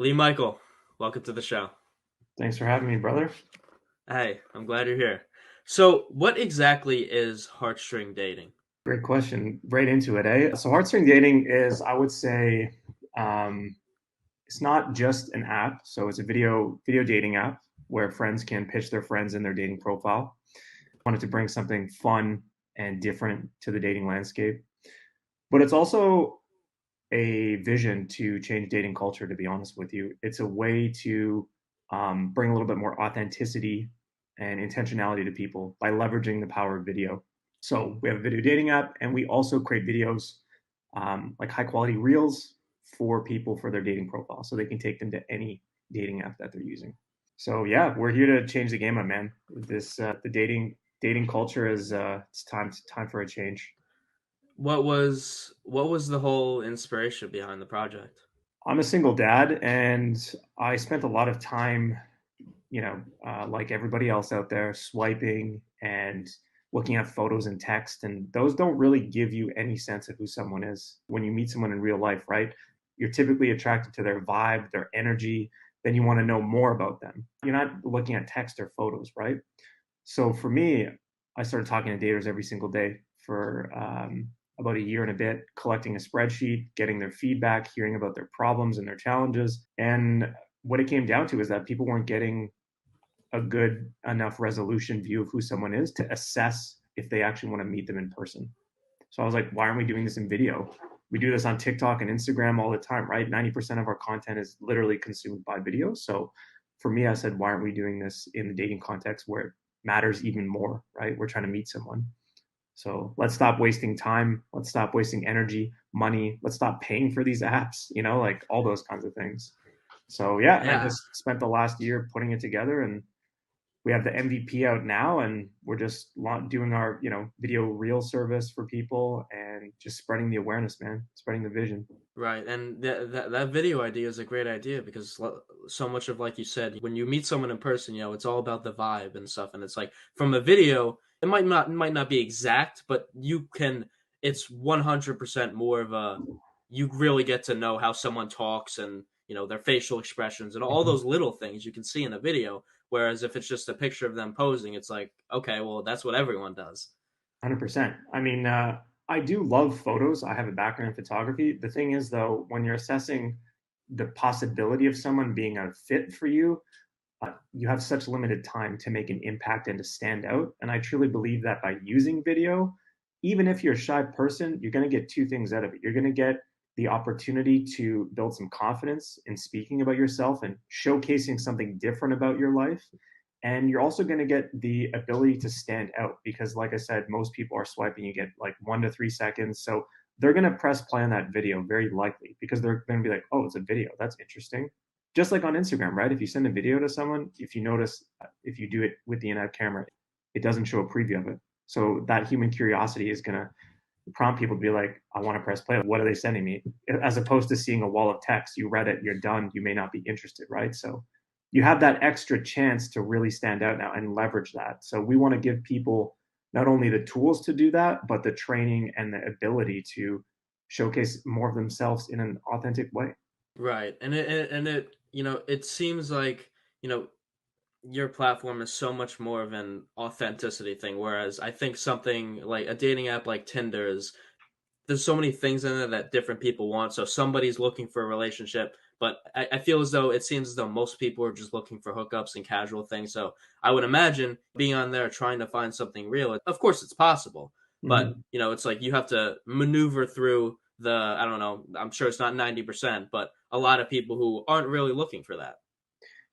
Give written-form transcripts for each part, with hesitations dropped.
Lee Michael, welcome to the show. Thanks for having me, brother. Hey, I'm glad you're here. So, what exactly is heartstring dating? Great question. Right into it, eh? So, Heartstring Dating is, I would say, um, it's not just an app. So, it's a video dating app where friends can pitch their friends in their dating profile. Wanted to bring something fun and different to the dating landscape, but it's also a vision to change dating culture. To be honest with you, it's a way to bring a little bit more authenticity and intentionality to people by leveraging the power of video. So we have a video dating app, and we also create videos like high quality reels for people for their dating profile, so they can take them to any dating app that they're using. So yeah, we're here to change the game, my man. This the dating culture is it's time for a change. What was the whole inspiration behind the project? I'm a single dad, and I spent a lot of time, like everybody else out there, swiping and looking at photos and text. And those don't really give you any sense of who someone is when you meet someone in real life, right? You're typically attracted to their vibe, their energy, then you want to know more about them. You're not looking at text or photos, right? So for me, I started talking to daters every single day for about a year and a bit, collecting a spreadsheet, getting their feedback, hearing about their problems and their challenges. And what it came down to is that people weren't getting a good enough resolution view of who someone is to assess if they actually want to meet them in person. So I was like, why aren't we doing this in video? We do this on TikTok and Instagram all the time, right? 90% of our content is literally consumed by video. So for me, I said, why aren't we doing this in the dating context where it matters even more, right? We're trying to meet someone. So let's stop wasting time. Let's stop wasting energy, money. Let's stop paying for these apps, like all those kinds of things. So yeah, I Yeah, just spent the last year putting it together, and we have the MVP out now, and we're just doing our video reel service for people and just spreading the awareness, man, spreading the vision. right. And that video idea is a great idea because so much of, like you said, when you meet someone in person, it's all about the vibe and stuff. And it's like from a video, it might not be exact, but you can. It's 100% more of a. You really get to know how someone talks and their facial expressions and all those little things you can see in a video. Whereas if it's just a picture of them posing, it's like, okay, well, that's what everyone does. 100%. I mean, I do love photos. I have a background in photography. The thing is, though, when you're assessing the possibility of someone being a fit for you, you have such limited time to make an impact and to stand out. And I truly believe that by using video, even if you're a shy person, you're going to get two things out of it. You're going to get the opportunity to build some confidence in speaking about yourself and showcasing something different about your life. And you're also going to get the ability to stand out because, like I said, most people are swiping. You get like 1 to 3 seconds. So they're going to press play on that video very likely because they're going to be like, oh, it's a video. That's interesting. Just like on Instagram, right? If you send a video to someone, if you notice, if you do it with the in-app camera, it doesn't show a preview of it. So that human curiosity is going to prompt people to be like, I want to press play. What are they sending me? As opposed to seeing a wall of text, you read it, you're done, you may not be interested, right? So you have that extra chance to really stand out now and leverage that. So we want to give people not only the tools to do that, but the training and the ability to showcase more of themselves in an authentic way. Right. And it seems like, you know, your platform is so much more of an authenticity thing, whereas I think something like a dating app like Tinder is there's so many things in there that different people want. So somebody's looking for a relationship, but I feel as though it seems as though most people are just looking for hookups and casual things. So I would imagine being on there trying to find something real. Of course, it's possible, but Mm-hmm. it's like you have to maneuver through the. I don't know. I'm sure it's not 90%, but a lot of people who aren't really looking for that.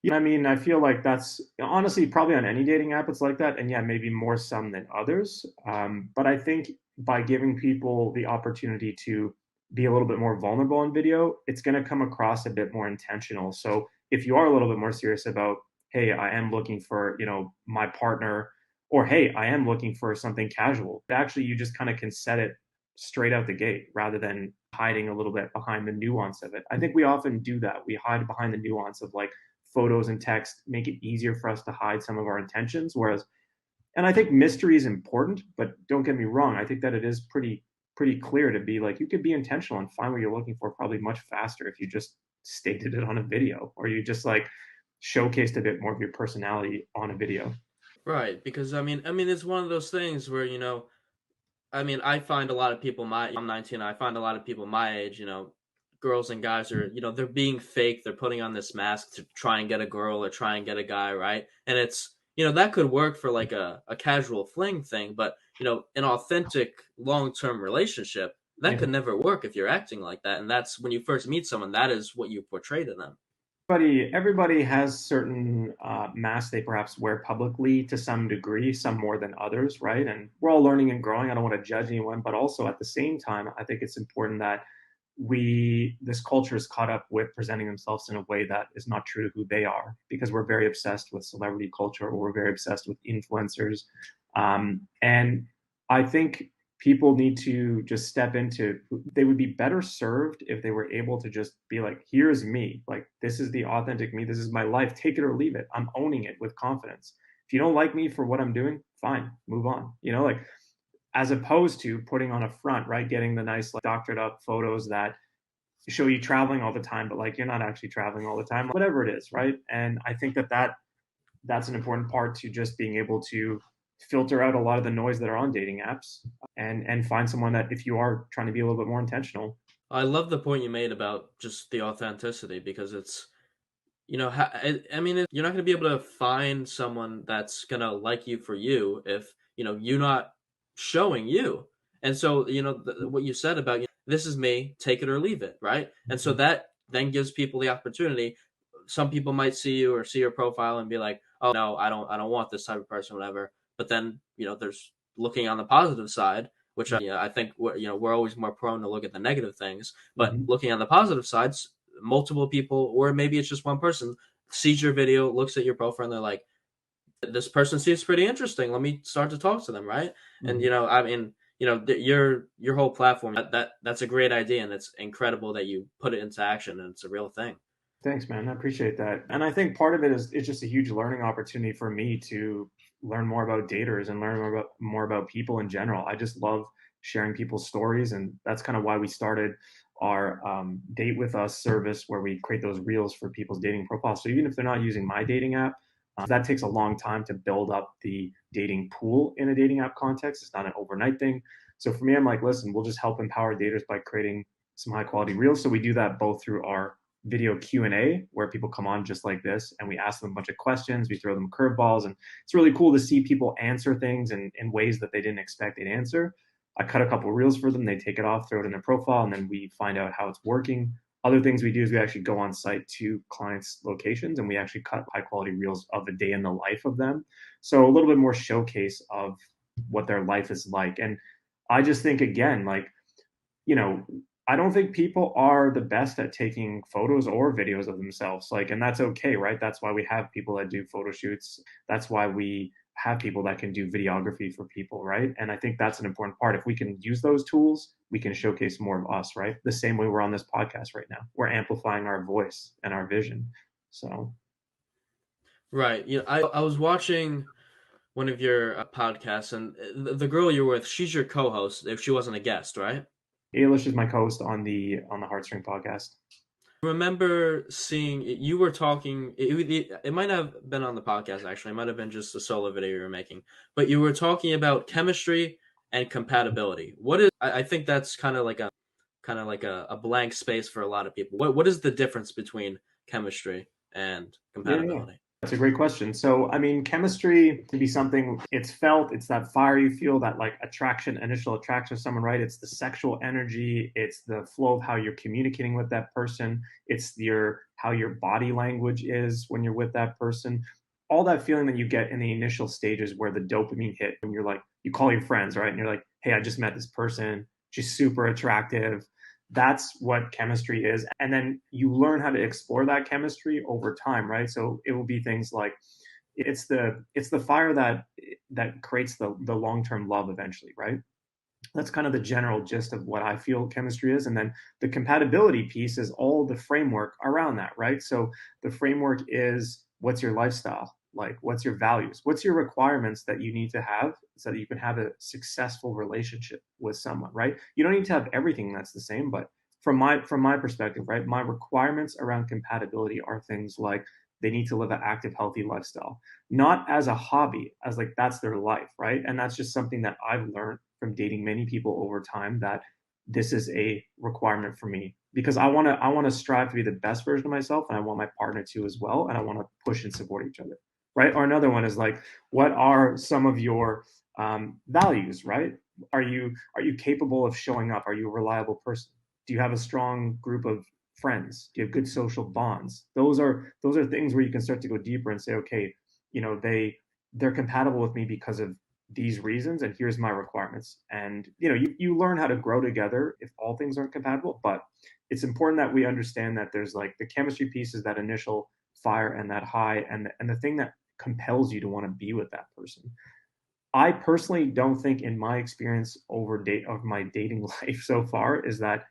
Yeah, I mean, I feel like that's honestly probably on any dating app, it's like that. And yeah, maybe more some than others. But I think by giving people the opportunity to be a little bit more vulnerable on video, it's going to come across a bit more intentional. So if you are a little bit more serious about, hey, I am looking for, my partner, or hey, I am looking for something casual, actually, you just kind of can set it straight out the gate rather than hiding a little bit behind the nuance of it. I think we often do that. We hide behind the nuance of like, photos and text make it easier for us to hide some of our intentions. Whereas, and I think mystery is important, but don't get me wrong. I think that it is pretty clear to be like you could be intentional and find what you're looking for probably much faster if you just stated it on a video, or you just like showcased a bit more of your personality on a video. Right, because I mean, it's one of those things where I mean, I find a lot of people I'm 19. I find a lot of people my age, girls and guys are, they're being fake. They're putting on this mask to try and get a girl or try and get a guy, right? And it's, that could work for like a casual fling thing, but an authentic long-term relationship that Yeah. could never work if you're acting like that. And that's when you first meet someone, that is what you portray to them. Everybody has certain masks they perhaps wear publicly to some degree, some more than others, right? And we're all learning and growing. I don't want to judge anyone, but also at the same time, I think it's important that this culture is caught up with presenting themselves in a way that is not true to who they are, because we're very obsessed with celebrity culture, or we're very obsessed with influencers. And I think people need to just step into, they would be better served if they were able to just be like, here's me, like this is the authentic me, this is my life, take it or leave it, I'm owning it with confidence. If you don't like me for what I'm doing, fine, move on, like, as opposed to putting on a front, right? Getting the nice, like, doctored up photos that show you traveling all the time, but like you're not actually traveling all the time, whatever it is, right? And I think that's an important part to just being able to filter out a lot of the noise that are on dating apps, and find someone that, if you are trying to be a little bit more intentional. I love the point you made about just the authenticity because it's, I mean, you're not going to be able to find someone that's going to like you for you if, you're not showing you. And so, what you said about, this is me, take it or leave it, right? And so that then gives people the opportunity. Some people might see you or see your profile and be like, "Oh no, I don't want this type of person, whatever." But then, there's looking on the positive side, which I think we're always more prone to look at the negative things, but Mm-hmm. looking on the positive sides, multiple people, or maybe it's just one person, sees your video, looks at your profile, and they're like, "This person seems pretty interesting. Let me start to talk to them." Right? And Mm-hmm. I mean, your whole platform, that's a great idea, and it's incredible that you put it into action, and it's a real thing. Thanks, man. I appreciate that. And I think part of it is it's just a huge learning opportunity for me to learn more about daters and learn more about people in general. I just love sharing people's stories, and that's kind of why we started our Date with Us service, where we create those reels for people's dating profiles. So even if they're not using my dating app, that takes a long time to build up the dating pool in a dating app context. It's not an overnight thing. So for me, I'm like, listen, we'll just help empower daters by creating some high quality reels. So we do that both through our video Q&A, where people come on just like this and we ask them a bunch of questions, we throw them curveballs, and it's really cool to see people answer things in ways that they didn't expect they'd answer. I cut a couple of reels for them, they take it off, throw it in their profile, and then we find out how it's working. Other things we do is we actually go on site to clients' locations and we actually cut high quality reels of a day in the life of them. So a little bit more showcase of what their life is like. And I just think, again, like, you know, I don't think people are the best at taking photos or videos of themselves. Like, and that's okay, right? That's why we have people that do photo shoots. That's why we have people that can do videography for people, right? And I think that's an important part. If we can use those tools, we can showcase more of us, right? The same way we're on this podcast right now. We're amplifying our voice and our vision. So, Right. I was watching one of your podcasts, and the girl you're with, she's your co-host. If she wasn't a guest, right? Ailish is my co-host on the Heartstring podcast. Remember seeing you were talking. It might have been on the podcast actually. It might have been just a solo video you were making, but you were talking about chemistry and compatibility. What is? I think that's kind of like a blank space for a lot of people. What is the difference between chemistry and Yeah, yeah. compatibility? That's a great question. So, I mean, chemistry can be something, it's felt, it's that fire you feel, that like attraction, initial attraction to someone, right? It's the sexual energy, it's the flow of how you're communicating with that person, it's how your body language is when you're with that person. All that feeling that you get in the initial stages where the dopamine hit, when you're like, you call your friends, right? And you're like, hey, I just met this person. She's super attractive. That's what chemistry is. And then you learn how to explore that chemistry over time, right? So it will be things like, it's the fire that creates the long-term love eventually, right? That's kind of the general gist of what I feel chemistry is. And then the compatibility piece is all the framework around that, right? So the framework is, what's your lifestyle? Like, what's your values? What's your requirements that you need to have so that you can have a successful relationship with someone, right? You don't need to have everything that's the same, but from my perspective, right? My requirements around compatibility are things like they need to live an active, healthy lifestyle, not as a hobby, as like that's their life, right? And that's just something that I've learned from dating many people over time, that this is a requirement for me because I want to strive to be the best version of myself, and I want my partner to as well, and I want to push and support each other, right? Or another one is like, what are some of your values, right? Are you capable of showing up? Are you a reliable person? Do you have a strong group of friends? Do you have good social bonds? Those are things where you can start to go deeper and say, okay, they're compatible with me because of these reasons, and here's my requirements. And you learn how to grow together if all things aren't compatible, but it's important that we understand that there's like the chemistry piece is that initial fire and that high, and the thing that compels you to want to be with that person. I personally don't think, in my experience of my dating life so far, is that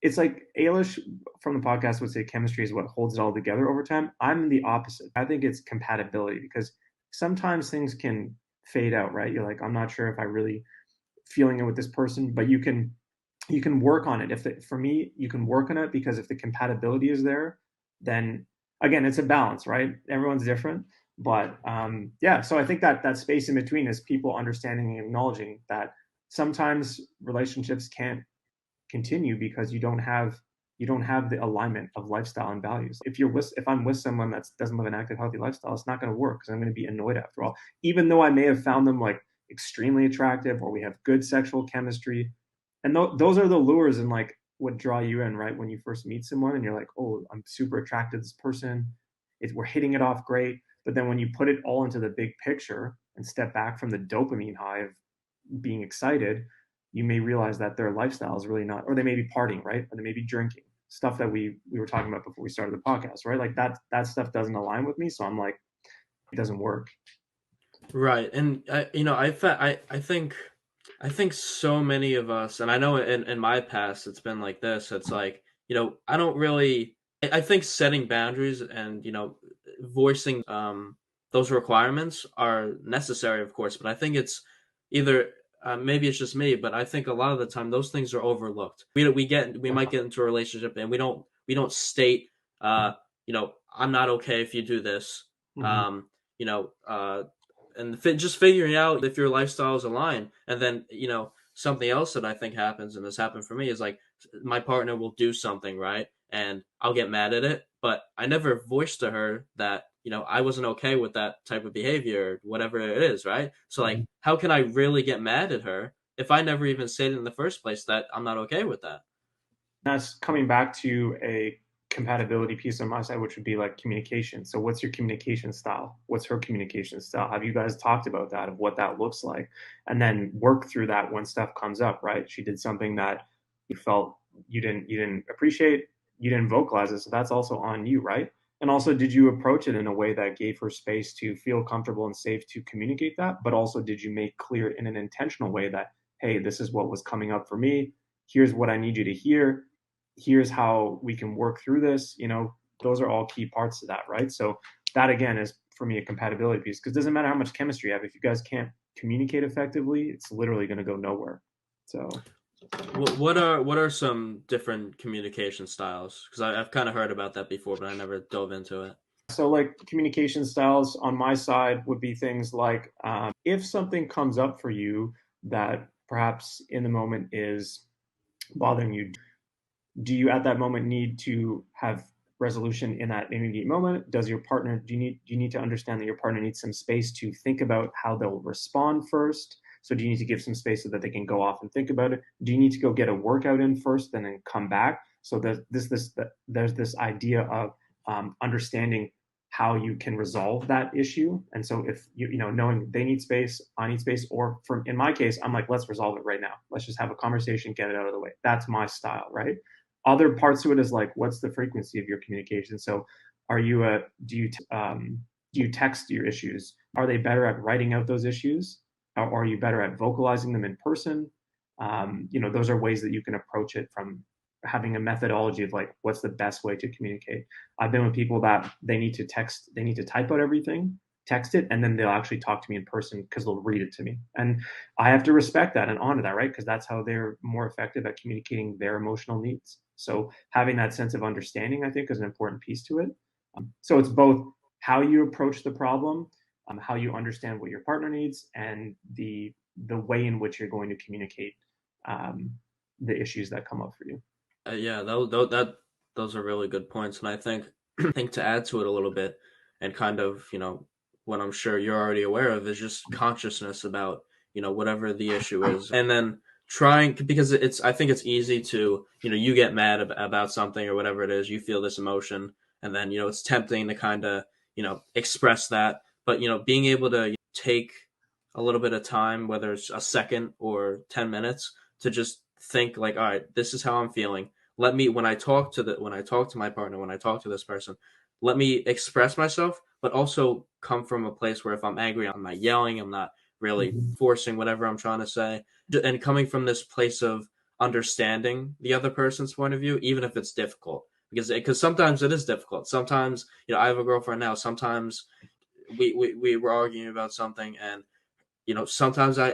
it's like Ailish from the podcast would say chemistry is what holds it all together over time. I'm the opposite. I think it's compatibility, because sometimes things can fade out, right? You're like, I'm not sure if I really feeling it with this person, but you can work on it. For me, you can work on it, because if the compatibility is there, then again, it's a balance, right? Everyone's different, but yeah. So I think that that space in between is people understanding and acknowledging that sometimes relationships can't continue because you don't have the alignment of lifestyle and values. If I'm with someone that doesn't live an active, healthy lifestyle, it's not going to work, because I'm going to be annoyed after all. Even though I may have found them like extremely attractive, or we have good sexual chemistry, and those are the lures and like what draw you in, right? When you first meet someone and you're like, oh, I'm super attracted to this person. We're hitting it off great. But then when you put it all into the big picture and step back from the dopamine high of being excited, you may realize that their lifestyle is really not, or they may be partying, right? Or they may be drinking, stuff that we were talking about before we started the podcast, right? Like that stuff doesn't align with me, so I'm like, it doesn't work. Right, and I think so many of us, and I know in my past it's been like this. It's like, I don't really. I think setting boundaries and voicing those requirements are necessary, of course. But I think it's either maybe it's just me, but I think a lot of the time those things are overlooked. We might get into a relationship and we don't state I'm not okay if you do this. Mm-hmm. Um, you know, and just figuring out if your lifestyles align. And then, something else that I think happens, and this happened for me, is like my partner will do something, right? And I'll get mad at it, but I never voiced to her that, I wasn't okay with that type of behavior, whatever it is, right? So, Mm-hmm. like, how can I really get mad at her if I never even stated in the first place that I'm not okay with that? That's coming back to a compatibility piece on my side, which would be like communication. So, what's your communication style? What's her communication style? Have you guys talked about that, of what that looks like? And then work through that when stuff comes up, right? She did something that you felt you didn't appreciate, you didn't vocalize it, so that's also on you, right? And also, did you approach it in a way that gave her space to feel comfortable and safe to communicate that? But also, did you make clear in an intentional way that, hey, this is what was coming up for me. Here's what I need you to hear. Here's how we can work through this. Those are all key parts to that, right? So that again is for me a compatibility piece, because it doesn't matter how much chemistry you have, if you guys can't communicate effectively, it's literally going to go nowhere. So What are some different communication styles? Because I've kind of heard about that before, but I never dove into it. like communication styles on my side would be things like, if something comes up for you that perhaps in the moment is bothering you, do you at that moment need to have resolution in that immediate moment? Does your partner do you need to understand that your partner needs some space to think about how they'll respond first? So do you need to give some space so that they can go off and think about it? Do you need to go get a workout in first and then come back? So there's this idea of understanding how you can resolve that issue. And so if knowing they need space, I need space, or from in my case, I'm like, let's resolve it right now. Let's just have a conversation, get it out of the way. That's my style, right? Other parts to it is like, what's the frequency of your communication? So are you a do you text your issues? Are they better at writing out those issues, or are you better at vocalizing them in person? Those are ways that you can approach it, from having a methodology of like, what's the best way to communicate. I've been with people that they need to type out everything. text it, and then they'll actually talk to me in person because they'll read it to me. And I have to respect that and honor that, right? Because that's how they're more effective at communicating their emotional needs. So having that sense of understanding, I think, is an important piece to it. So it's both how you approach the problem, how you understand what your partner needs, and the way in which you're going to communicate um, the issues that come up for you. Yeah, those are really good points, and I think I think to add to it a little bit, and kind of what I'm sure you're already aware of is just consciousness about whatever the issue is, and then trying because it's I think it's easy to you get mad about something or whatever it is, you feel this emotion, and then it's tempting to kind of express that, but being able to take a little bit of time, whether it's a second or 10 minutes, to just think like, all right, this is how I'm feeling. Let me when I talk to my partner, when I talk to this person, let me express myself, but also come from a place where if I'm angry, I'm not yelling, I'm not really Mhm. forcing whatever I'm trying to say, and coming from this place of understanding the other person's point of view, even if it's difficult, because sometimes it is difficult. Sometimes I have a girlfriend now. Sometimes we were arguing about something, and sometimes I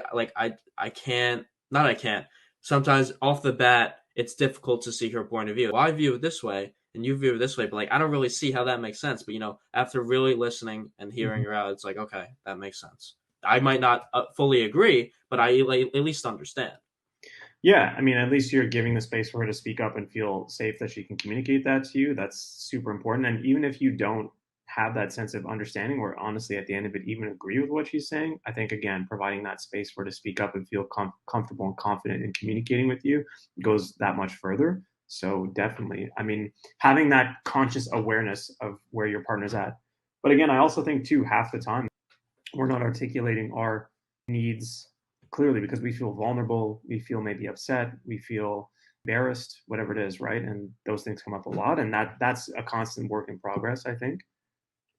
can't, not I can't. Sometimes off the bat, it's difficult to see her point of view. Well, I view it this way, and you view it this way, but like I don't really see how that makes sense. But after really listening and hearing Mhm. her out, it's like okay, that makes sense. I might not fully agree, but I like, at least understand. Yeah, I mean, at least you're giving the space for her to speak up and feel safe that she can communicate that to you. That's super important. And even if you don't have that sense of understanding, or honestly, at the end of it, even agree with what she's saying, I think again, providing that space for her to speak up and feel comfortable and confident in communicating with you goes that much further. So definitely, I mean, having that conscious awareness of where your partner's at. But again, I also think too, half the time we're not articulating our needs clearly because we feel vulnerable, we feel maybe upset, we feel embarrassed, whatever it is, right? And those things come up a lot, and that's a constant work in progress, I think.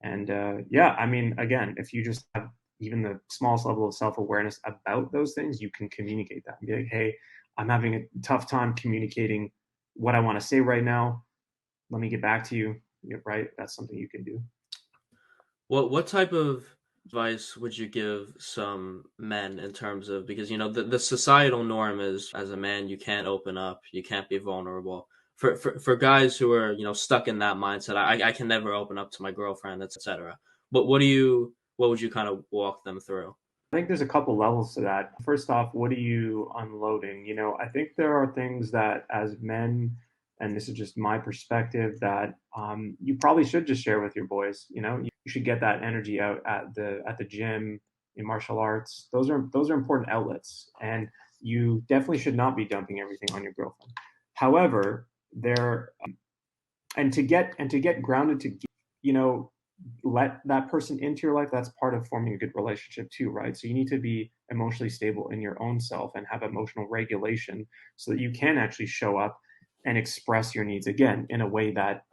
And yeah, I mean, again, if you just have even the smallest level of self-awareness about those things, you can communicate that and be like, hey, I'm having a tough time communicating what I want to say right now. Let me get back to you. Yeah, right? That's something you can do. What type of advice would you give some men in terms of, because the societal norm is as a man you can't open up, you can't be vulnerable. For guys who are stuck in that mindset, I can never open up to my girlfriend, etc. But what would you kind of walk them through? I think there's a couple levels to that. First off, what are you unloading? I think there are things that as men, and this is just my perspective, that you probably should just share with your boys. You should get that energy out at the gym, in martial arts. Those are important outlets, and you definitely should not be dumping everything on your girlfriend. However, there and to get grounded to you know let that person into your life, that's part of forming a good relationship too, right? So you need to be emotionally stable in your own self and have emotional regulation so that you can actually show up and express your needs again in a way that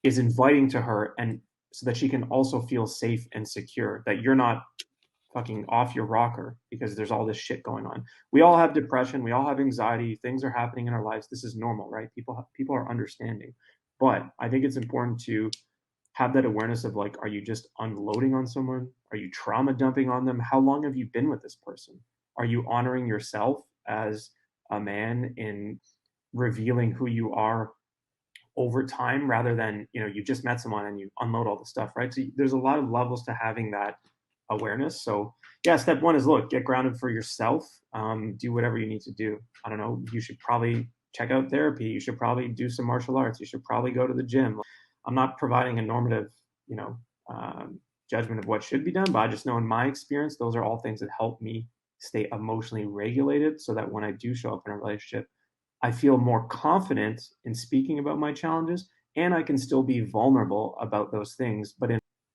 is inviting to her, and so that she can also feel safe and secure that you're not fucking off your rocker because there's all this shit going on. We all have depression, we all have anxiety, things are happening in our lives. This is normal, right? People are understanding. But I think it's important to have that awareness of like, are you just unloading on someone? Are you trauma dumping on them? How long have you been with this person? Are you honoring yourself as a man in revealing who you are over time rather than, you just met someone and you unload all the stuff, right? So there's a lot of levels to having that awareness. So yeah, step one is look, get grounded for yourself. Do whatever you need to do. I don't know. You should probably check out therapy. You should probably do some martial arts. You should probably go to the gym. I'm not providing a normative, you know, um, judgment of what should be done, but I just know in my experience, those are all things that help me stay emotionally regulated so that when I do show up in a relationship, I feel more confident in speaking about my challenges, and I can still be vulnerable about those things, but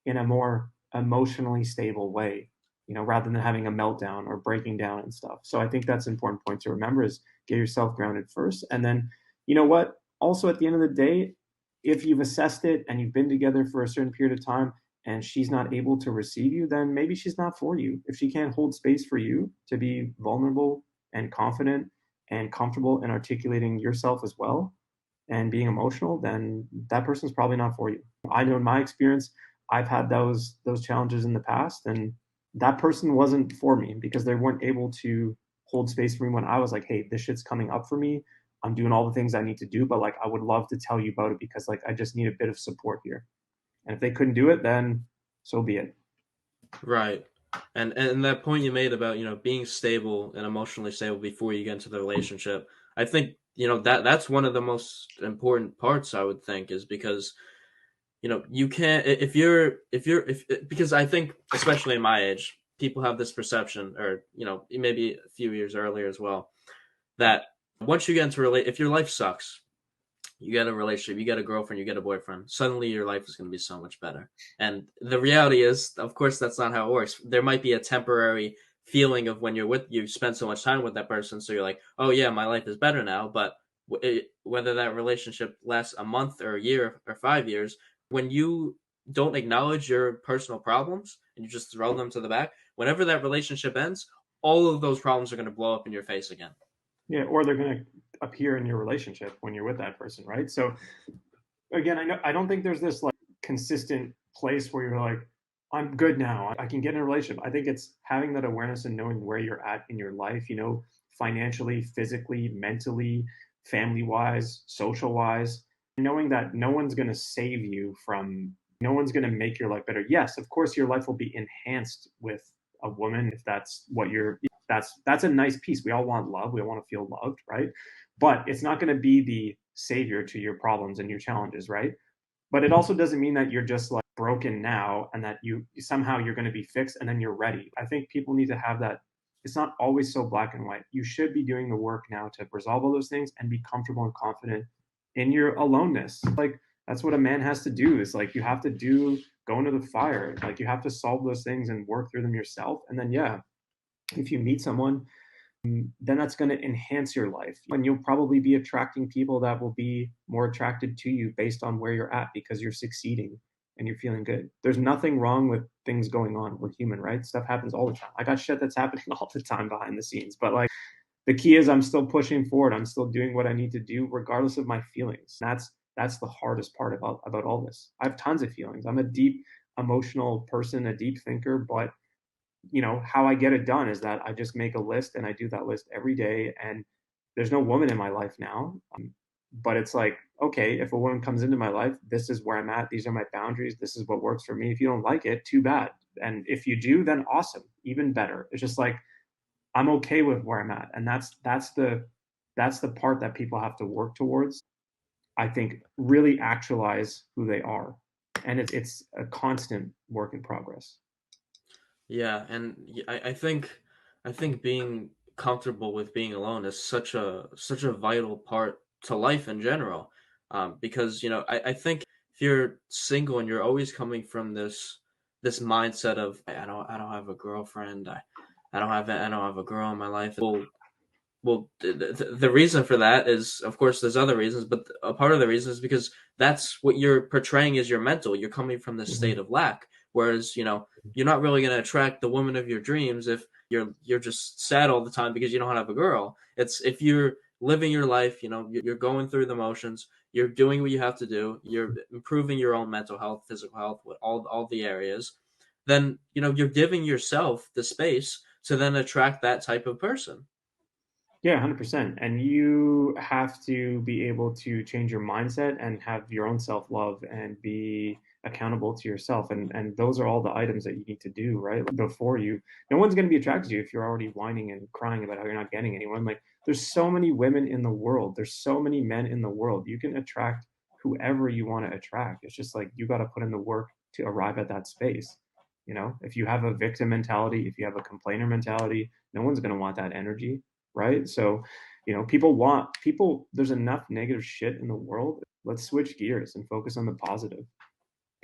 in a more emotionally stable way, rather than having a meltdown or breaking down and stuff. So I think that's an important point to remember is get yourself grounded first. And then, you know what? Also, at the end of the day, if you've assessed it and you've been together for a certain period of time and she's not able to receive you, then maybe she's not for you. If she can't hold space for you to be vulnerable and confident and comfortable in articulating yourself as well and being emotional, then that person's probably not for you. I know in my experience, I've had those challenges in the past, and that person wasn't for me because they weren't able to hold space for me when I was like, hey, this shit's coming up for me. I'm doing all the things I need to do, but like I would love to tell you about it because like I just need a bit of support here. And if they couldn't do it, then so be it. Right. And that point you made about, being stable and emotionally stable before you get into the relationship, I think, that's one of the most important parts, I would think, is because, you can't if because I think especially in my age, people have this perception, or, maybe a few years earlier as well, that once you get into if your life sucks, you get a relationship, you get a girlfriend, you get a boyfriend, suddenly your life is going to be so much better. And the reality is, of course, that's not how it works. There might be a temporary feeling of when you spend so much time with that person, so you're like, oh yeah, my life is better now. But whether that relationship lasts a month or a year or 5 years, when you don't acknowledge your personal problems and you just throw them to the back, whenever that relationship ends, all of those problems are going to blow up in your face again. Yeah, or they're going to appear in your relationship when you're with that person, right? So again, I don't think there's this like consistent place where you're like, I'm good now. I can get in a relationship. I think it's having that awareness and knowing where you're at in your life, financially, physically, mentally, family wise, social wise, knowing that no one's going to save you from, no one's going to make your life better. Yes, of course, your life will be enhanced with a woman if that's what you're, that's a nice piece. We all want love. We all want to feel loved, right? But it's not going to be the savior to your problems and your challenges, right? But it also doesn't mean that you're just like broken now and that you somehow you're going to be fixed and then you're ready. I think people need to have that. It's not always so black and white. You should be doing the work now to resolve all those things and be comfortable and confident in your aloneness. Like that's what a man has to do, is like you have to go into the fire. Like you have to solve those things and work through them yourself. And then yeah, if you meet someone, then that's going to enhance your life. And you'll probably be attracting people that will be more attracted to you based on where you're at because you're succeeding and you're feeling good. There's nothing wrong with things going on. We're human, right? Stuff happens all the time. I got shit that's happening all the time behind the scenes. But like the key is I'm still pushing forward. I'm still doing what I need to do regardless of my feelings. That's the hardest part about all this. I have tons of feelings. I'm a deep emotional person, a deep thinker, but how I get it done is that I just make a list and I do that list every day. And there's no woman in my life now. But it's like, okay, if a woman comes into my life, this is where I'm at. These are my boundaries. This is what works for me. If you don't like it, too bad. And if you do, then awesome, even better. It's just like, I'm okay with where I'm at. And that's the part that people have to work towards. I think really actualize who they are. And it's a constant work in progress. Yeah, and I think being comfortable with being alone is such a vital part to life in general. Because I think if you're single and you're always coming from this mindset of I don't have a girlfriend, I don't have a girl in my life. Well, the reason for that is, of course, there's other reasons, but a part of the reason is because that's what you're portraying as your mental. You're coming from this Mm-hmm. state of lack, whereas you're not really going to attract the woman of your dreams if you're just sad all the time because you don't have a girl. It's if you're living your life, you're going through the motions, you're doing what you have to do, you're improving your own mental health, physical health, with all the areas, then you're giving yourself the space to then attract that type of person. Yeah, 100%. And you have to be able to change your mindset and have your own self-love and be accountable to yourself. And those are all the items that you need to do, right? Like, before you, no one's going to be attracted to you if you're already whining and crying about how you're not getting anyone. Like there's so many women in the world. There's so many men in the world. You can attract whoever you want to attract. It's just like you got to put in the work to arrive at that space. If you have a victim mentality, if you have a complainer mentality, no one's going to want that energy, right? So, people, there's enough negative shit in the world. Let's switch gears and focus on the positive.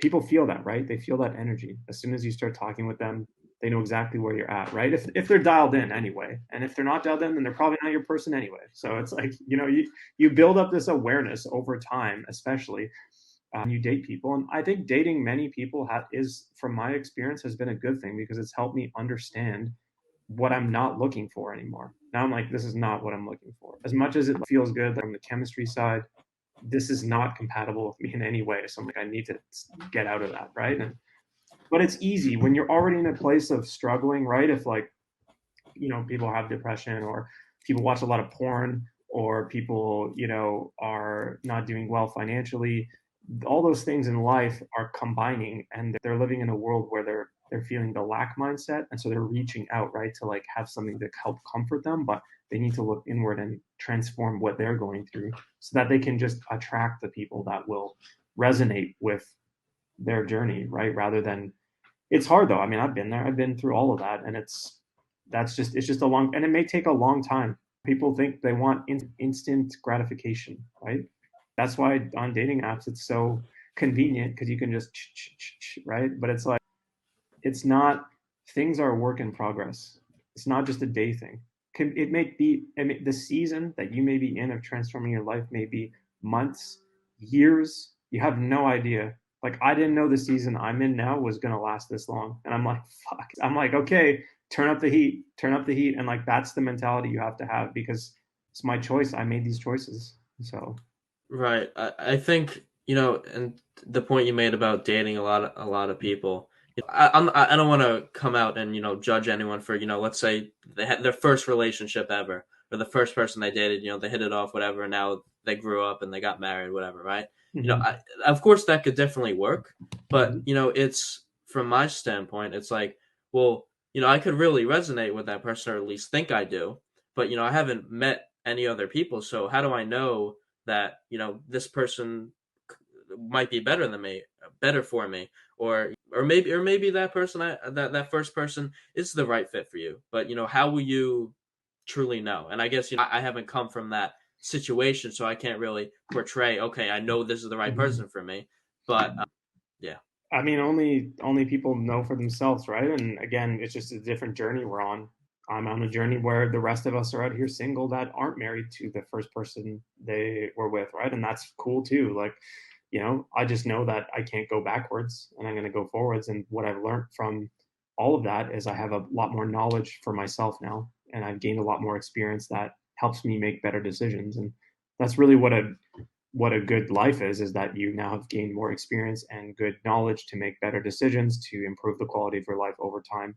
People feel that, right? They feel that energy. As soon as you start talking with them, they know exactly where you're at, right? If they're dialed in anyway. And if they're not dialed in, then they're probably not your person anyway. So it's like, you build up this awareness over time, especially you date people. And I think dating many people from my experience, has been a good thing because it's helped me understand what I'm not looking for anymore. Now I'm like, this is not what I'm looking for. As much as it feels good from the chemistry side, this is not compatible with me in any way. So I'm like, I need to get out of that, right? And but it's easy when you're already in a place of struggling, right? If like, people have depression, or people watch a lot of porn, or people, are not doing well financially, all those things in life are combining, and they're living in a world where they're feeling the lack mindset, and so they're reaching out, right, to like have something to help comfort them, but they need to look inward and transform what they're going through so that they can just attract the people that will resonate with their journey, right? Rather than, it's hard though. I mean, I've been there. I've been through all of that, and it's just a long, and it may take a long time. People think they want instant gratification, right? That's why on dating apps it's so convenient, because you can just right. But it's like, it's not. Things are a work in progress. It's not just a day thing. It may be, I mean, the season that you may be in of transforming your life may be months, years. You have no idea. Like, I didn't know the season I'm in now was gonna last this long, and I'm like, fuck. I'm like, okay, turn up the heat, and like that's the mentality you have to have, because it's my choice. I made these choices, so. Right. I think, and the point you made about dating a lot of people. I don't want to come out and, judge anyone for, let's say they had their first relationship ever, or the first person they dated, they hit it off, whatever, and now they grew up and they got married, whatever, right? Mhm. Of course that could definitely work, but, Mhm. it's from my standpoint, it's like, well, I could really resonate with that person, or at least think I do, but, I haven't met any other people, so how do I know that this person might be better than me, better for me, or maybe that person, that first person is the right fit for you. But how will you truly know? And I guess I haven't come from that situation, so I can't really portray. Okay, I know this is the right Mhm. person for me. But yeah, I mean, only people know for themselves, right? And again, it's just a different journey we're on. I'm on a journey where the rest of us are out here single that aren't married to the first person they were with, right? And that's cool too. Like, I just know that I can't go backwards, and I'm going to go forwards. And what I've learned from all of that is I have a lot more knowledge for myself now, and I've gained a lot more experience that helps me make better decisions. And that's really what a good life is that you now have gained more experience and good knowledge to make better decisions to improve the quality of your life over time.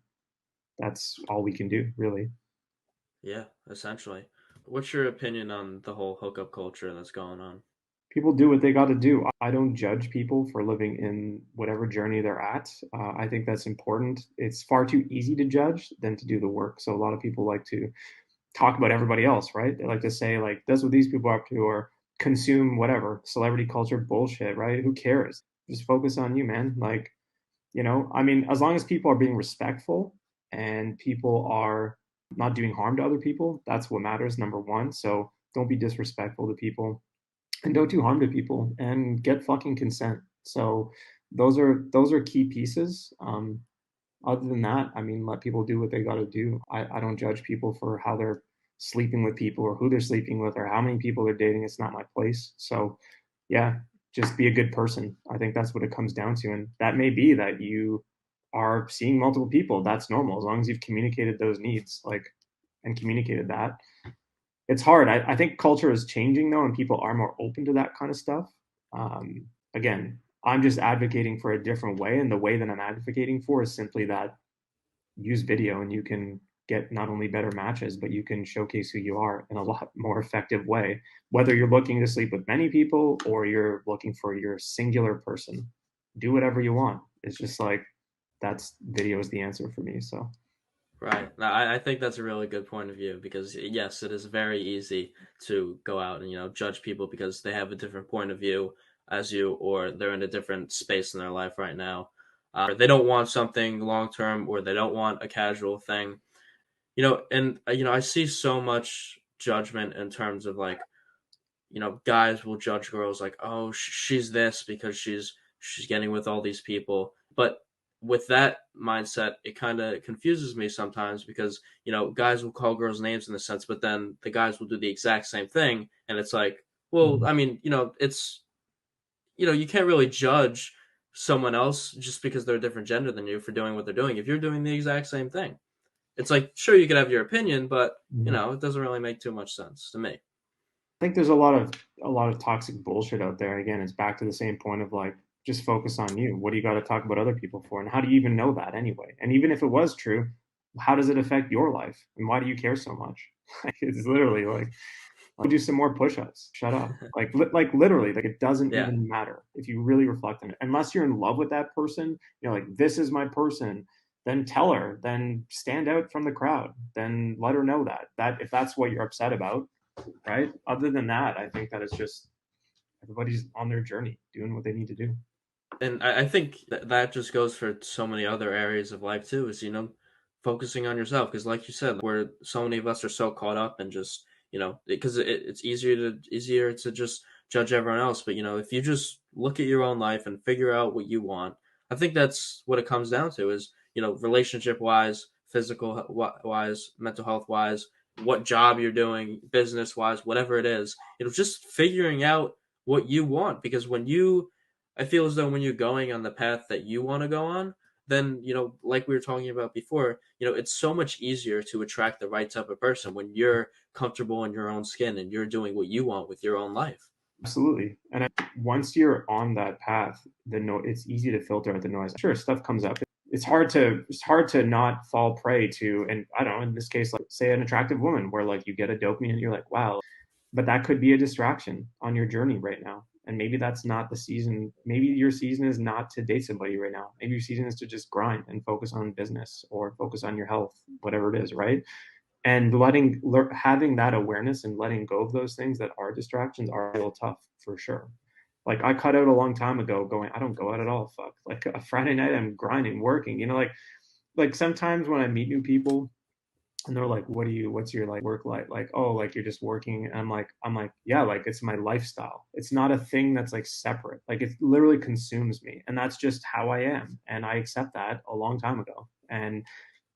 That's all we can do, really. yeah, essentially. What's your opinion on the whole hookup culture that's going on? People do what they got to do. I don't judge people for living in whatever journey they're at. I think that's important. It's far too easy to judge than to do the work. So a lot of people like to talk about everybody else, right? They like to say, like, that's what these people are up to, or consume whatever celebrity culture bullshit, right? Who cares? Just focus on you, man. Like, I mean, as long as people are being respectful and people are not doing harm to other people, that's what matters, number one. So don't be disrespectful to people, and don't do harm to people, and get fucking consent. So those are key pieces. Other than that, I mean, let people do what they got to do. I don't judge people for how they're sleeping with people, or who they're sleeping with, or how many people they're dating. It's not my place. So, yeah, just be a good person. I think that's what it comes down to. And that may be that you are seeing multiple people. That's normal, as long as you've communicated those needs, like, and communicated that. It's hard. I think culture is changing though, and people are more open to that kind of stuff. Again, I'm just advocating for a different way, and the way that I'm advocating for is simply that use video, and you can get not only better matches, but you can showcase who you are in a lot more effective way. Whether you're looking to sleep with many people or you're looking for your singular person, do whatever you want. It's just like, that's, video is the answer for me. So Right. Now, I think that's a really good point of view because, yes, it is very easy to go out and, judge people because they have a different point of view as you, or they're in a different space in their life right now. Or they don't want something long term, or they don't want a casual thing. And, I see so much judgment in terms of like, guys will judge girls like, oh, she's this because she's getting with all these people. But with that mindset, it kind of confuses me sometimes because guys will call girls names in a sense, but then the guys will do the exact same thing, and it's like, well, mhm. I mean, it's you can't really judge someone else just because they're a different gender than you for doing what they're doing if you're doing the exact same thing. It's like, sure, you could have your opinion, but Mhm. it doesn't really make too much sense to me. I think there's a lot of toxic bullshit out there. Again, it's back to the same point of like, just focus on you. What do you got to talk about other people for? And how do you even know that anyway? And even if it was true, how does it affect your life? And why do you care so much? It's literally like do some more push-ups. Shut up. Like literally, like it doesn't Yeah. even matter if you really reflect on it. Unless you're in love with that person, like this is my person, then tell her, then stand out from the crowd, then let her know that if that's what you're upset about, right? Other than that, I think that it's just everybody's on their journey doing what they need to do. And I think that just goes for so many other areas of life too, is, focusing on yourself. Because like you said, where so many of us are so caught up and just, because it's easier to just judge everyone else. But, if you just look at your own life and figure out what you want, I think that's what it comes down to is, relationship wise, physical wise, mental health wise, what job you're doing, business wise, whatever it is, just figuring out what you want. Because I feel as though when you're going on the path that you want to go on, then, like we were talking about before, it's so much easier to attract the right type of person when you're comfortable in your own skin and you're doing what you want with your own life. Absolutely. And once you're on that path, it's easy to filter out the noise. Sure, stuff comes up. It's hard to not fall prey to, and I don't know, in this case, like say an attractive woman where like you get a dopamine and you're like, wow, but that could be a distraction on your journey right now. And maybe that's not the season. Maybe your season is not to date somebody right now. Maybe your season is to just grind and focus on business or focus on your health, whatever it is, right? And having that awareness and letting go of those things that are distractions are real tough for sure. Like I cut out a long time ago going, I don't go out at all. Fuck. Like a Friday night I'm grinding, working, like sometimes when I meet new people and they're like, what's your like work life? Like, oh, like you're just working. And I'm like, yeah, like it's my lifestyle. It's not a thing that's like separate. Like it literally consumes me. And that's just how I am. And I accept that a long time ago. And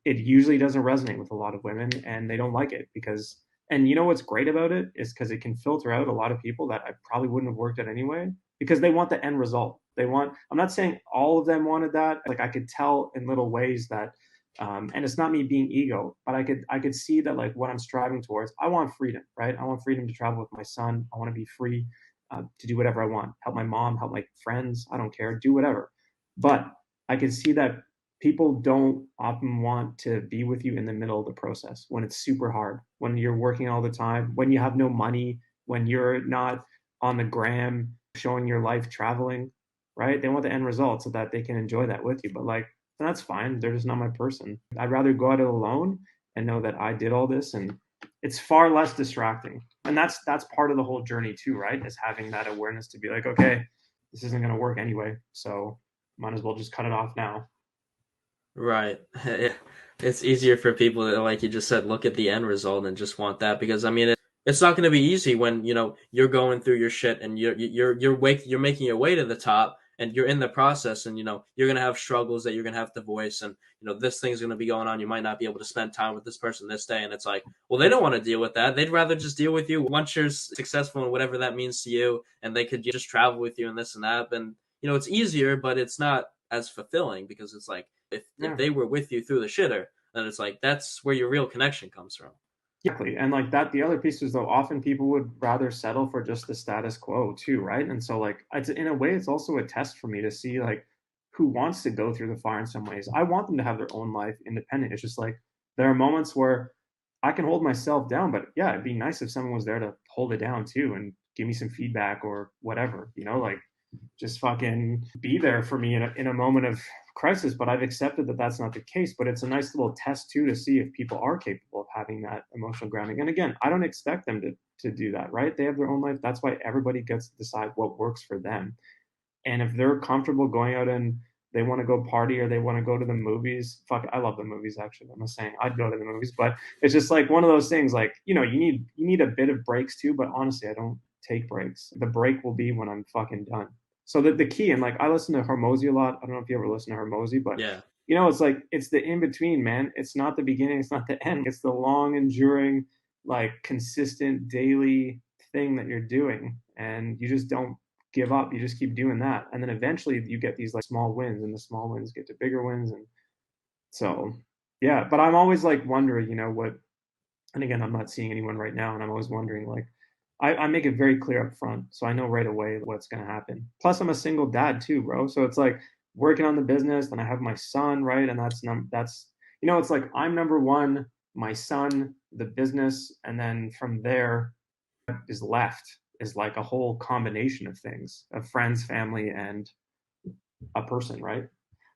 it usually doesn't resonate with a lot of women and they don't like it because and you know what's great about it is because it can filter out a lot of people that I probably wouldn't have worked at anyway because they want the end result. I'm not saying all of them wanted that. Like I could tell in little ways that and it's not me being ego, but I could see that like what I'm striving towards. I want freedom, right? I want freedom to travel with my son. I want to be free to do whatever I want. Help my mom, help my friends. I don't care. Do whatever. But I can see that people don't often want to be with you in the middle of the process when it's super hard, when you're working all the time, when you have no money, when you're not on the gram showing your life traveling, right? They want the end result so that they can enjoy that with you. But like, that's fine. They're just not my person. I'd rather go at it alone and know that I did all this and it's far less distracting. And that's part of the whole journey too, right? Is having that awareness to be like, okay, this isn't going to work anyway. So might as well just cut it off now. Right. It's easier for people that, like you just said, look at the end result and just want that because I mean, it's not going to be easy when you're going through your shit and you're making your way to the top and you're in the process and you're going to have struggles that you're going to have to voice and this thing's going to be going on. You might not be able to spend time with this person this day, and it's like, well, they don't want to deal with that. They'd rather just deal with you once you're successful in whatever that means to you, and they could just travel with you and this and that. And it's easier, but it's not as fulfilling because it's like if Yeah. they were with you through the shitter, then it's like that's where your real connection comes from. Exactly. And like that, the other piece is though, often people would rather settle for just the status quo too, right? And so like it's in a way, it's also a test for me to see like who wants to go through the fire in some ways. I want them to have their own life independent. It's just like there are moments where I can hold myself down, but yeah, it'd be nice if someone was there to hold it down too and give me some feedback or whatever, like just fucking be there for me in a moment of crisis. But I've accepted that that's not the case. But it's a nice little test too to see if people are capable of having that emotional grounding. And again, I don't expect them to do that, right? They have their own life. That's why everybody gets to decide what works for them. And if they're comfortable going out and they want to go party or they want to go to the movies, fuck, I love the movies actually. I'm not saying I'd go to the movies, but it's just like one of those things. Like you need a bit of breaks too. But honestly, I don't take breaks. The break will be when I'm fucking done. So the key, and like I listen to Hormozy a lot. I don't know if you ever listen to Hormozy, but Yeah. it's like it's the in between, man. It's not the beginning, it's not the end. It's the long enduring, like consistent daily thing that you're doing, and you just don't give up. You just keep doing that, and then eventually you get these like small wins, and the small wins get to bigger wins, and so yeah. But I'm always like wondering, what. And again, I'm not seeing anyone right now, and I'm always wondering like I make it very clear up front, so I know right away what's going to happen. Plus, I'm a single dad too, bro. So it's like working on the business, then I have my son, right? And that's it's like I'm number one, my son, the business, and then from there is left is like a whole combination of things of friends, family, and a person, right?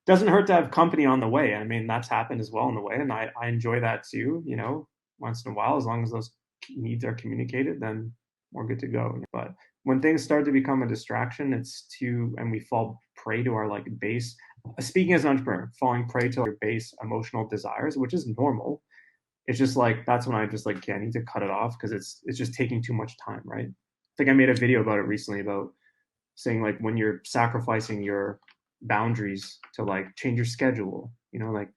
Doesn't hurt to have company on the way. I mean, that's happened as well on the way, and I enjoy that too. Once in a while, as long as those needs are communicated, then we're good to go. But when things start to become a distraction, it's too, and we fall prey to our like base. Speaking as an entrepreneur, falling prey to your base emotional desires, which is normal. It's just like that's when I just like, okay, I need to cut it off because it's just taking too much time, right? I think I made a video about it recently about saying like when you're sacrificing your boundaries to like change your schedule, like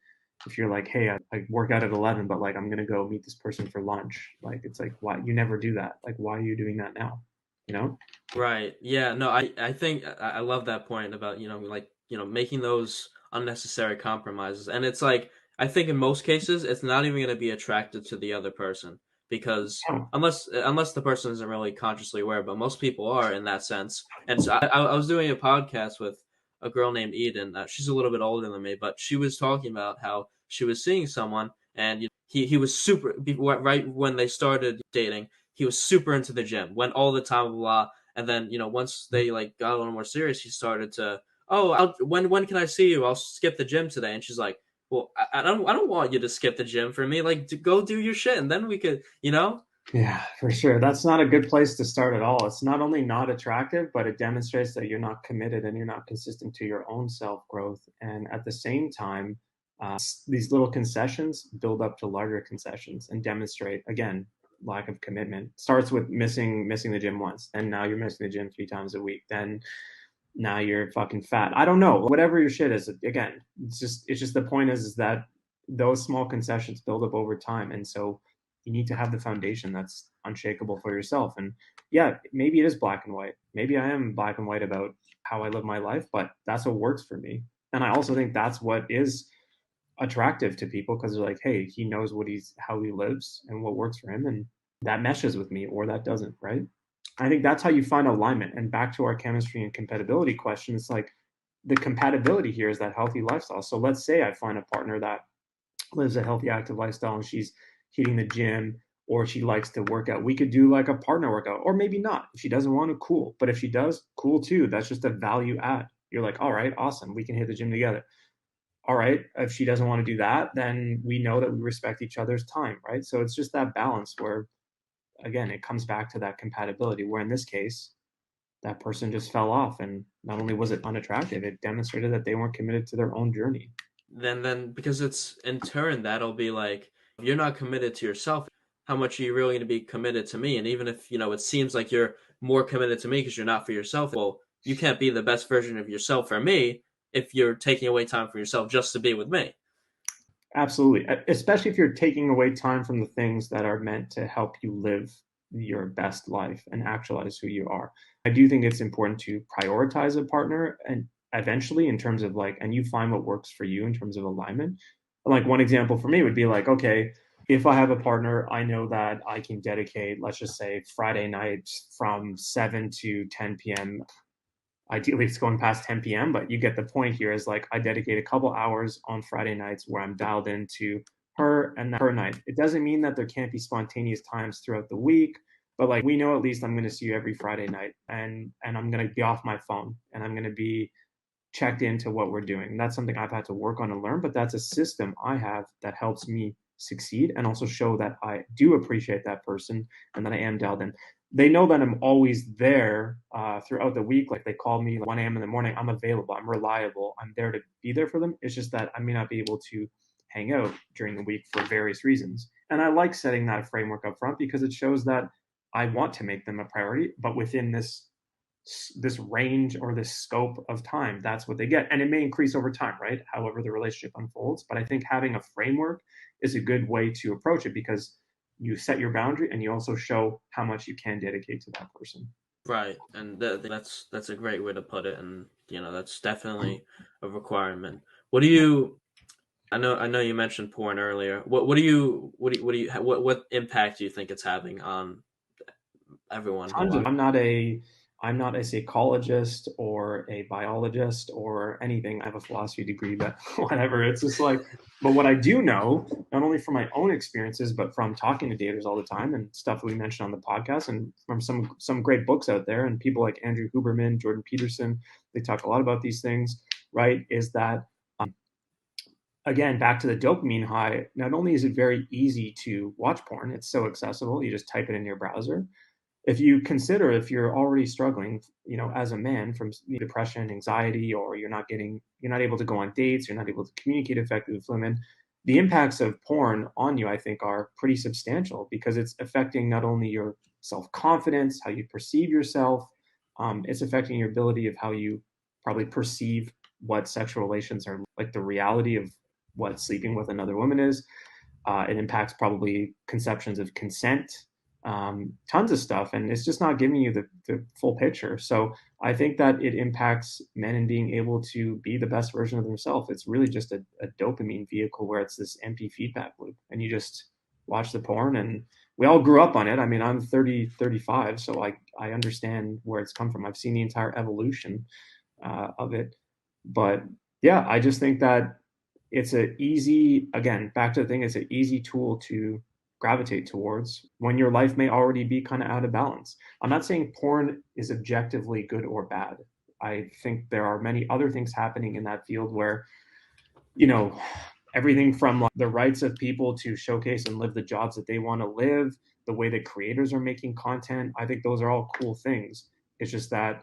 if you're like, hey, I work out at 11, but like I'm gonna go meet this person for lunch, like it's like why you never do that, like why are you doing that now, you know Right. Yeah. No, I think I love that point about, like, making those unnecessary compromises. And it's like, I think in most cases, it's not even going to be attracted to the other person because oh, unless the person isn't really consciously aware, but most people are in that sense. And so I was doing a podcast with a girl named Eden. She's a little bit older than me, but she was talking about how she was seeing someone and he was super, right when they started dating, he was super into the gym, went all the time, blah, blah. And then, once they like got a little more serious, he started to, oh, when can I see you? I'll skip the gym today. And she's like, well, I don't want you to skip the gym for me. Like, to go do your shit, and then we could. yeah, for sure, that's not a good place to start at all. It's not only not attractive, but it demonstrates that you're not committed and you're not consistent to your own self growth, and at the same time, these little concessions build up to larger concessions and demonstrate again lack of commitment. Starts with missing the gym once, and now you're missing the gym 3 times a week. Then now you're fucking fat. I don't know. Whatever your shit is, again, it's just the point is that those small concessions build up over time, and so you need to have the foundation that's unshakable for yourself. And yeah, maybe it is black and white. Maybe I am black and white about how I live my life, but that's what works for me. And I also think that's what is attractive to people because they're like, hey, he knows how he lives and what works for him, and that meshes with me or that doesn't, right? I think that's how you find alignment. And back to our chemistry and compatibility question, it's like the compatibility here is that healthy lifestyle. So let's say I find a partner that lives a healthy, active lifestyle and she's hitting the gym or she likes to work out. We could do like a partner workout, or maybe not. If she doesn't want to, cool. But if she does, cool too. That's just a value add. You're like, all right, awesome. We can hit the gym together. All right, if she doesn't want to do that, then we know that we respect each other's time, right? So it's just that balance where, again, it comes back to that compatibility, where in this case, that person just fell off. And not only was it unattractive, it demonstrated that they weren't committed to their own journey. Then because it's in turn that'll be like, if you're not committed to yourself, how much are you really going to be committed to me? And even if it seems like you're more committed to me because you're not for yourself, well, you can't be the best version of yourself for me if you're taking away time from yourself just to be with me. Absolutely. Especially if you're taking away time from the things that are meant to help you live your best life and actualize who you are. I do think it's important to prioritize a partner and eventually in terms of like, and you find what works for you in terms of alignment. Like one example for me would be like, okay, if I have a partner, I know that I can dedicate, let's just say Friday night from 7 to 10 p.m. Ideally, it's going past 10 p.m., but you get the point here is like I dedicate a couple hours on Friday nights where I'm dialed into her and her night. It doesn't mean that there can't be spontaneous times throughout the week, but like we know at least I'm going to see you every Friday night and I'm going to be off my phone and I'm going to be checked into what we're doing. And that's something I've had to work on and learn, but that's a system I have that helps me succeed and also show that I do appreciate that person and that I am dialed in. They know that I'm always there throughout the week. Like they call me 1 a.m. in the morning. I'm available. I'm reliable. I'm there to be there for them. It's just that I may not be able to hang out during the week for various reasons. And I like setting that framework up front because it shows that I want to make them a priority, but within this range or this scope of time, that's what they get. And it may increase over time, right? However the relationship unfolds. But I think having a framework is a good way to approach it because you set your boundary and you also show how much you can dedicate to that person. Right, and that's a great way to put it, and that's definitely a requirement. What do you? I know you mentioned porn earlier. What do you what impact do you think it's having on everyone who Tons of. watches. I'm not a psychologist or a biologist or anything. I have a philosophy degree, but whatever. It's just like, but what I do know, not only from my own experiences, but from talking to daters all the time and stuff that we mentioned on the podcast, and from some great books out there, and people like Andrew Huberman, Jordan Peterson, they talk a lot about these things, right? Is that again, back to the dopamine high, not only is it very easy to watch porn, it's so accessible. You just type it in your browser. If you consider if you're already struggling, as a man from depression, anxiety, or you're not able to go on dates, you're not able to communicate effectively with women, the impacts of porn on you, I think, are pretty substantial because it's affecting not only your self-confidence, how you perceive yourself, it's affecting your ability of how you probably perceive what sexual relations are like, the reality of what sleeping with another woman is. It impacts probably conceptions of consent, tons of stuff, and it's just not giving you the full picture. So I think that it impacts men in being able to be the best version of themselves. It's really just a dopamine vehicle where it's this empty feedback loop, and you just watch the porn, and we all grew up on it. I mean, I'm 30, 35, so I understand where it's come from. I've seen the entire evolution of it, but yeah, I just think that it's a easy, again, back to the thing, it's an easy tool to gravitate towards when your life may already be kind of out of balance. I'm not saying porn is objectively good or bad. I think there are many other things happening in that field where, you know, everything from like the rights of people to showcase and live the jobs that they want to live, the way that creators are making content, I think those are all cool things. It's just that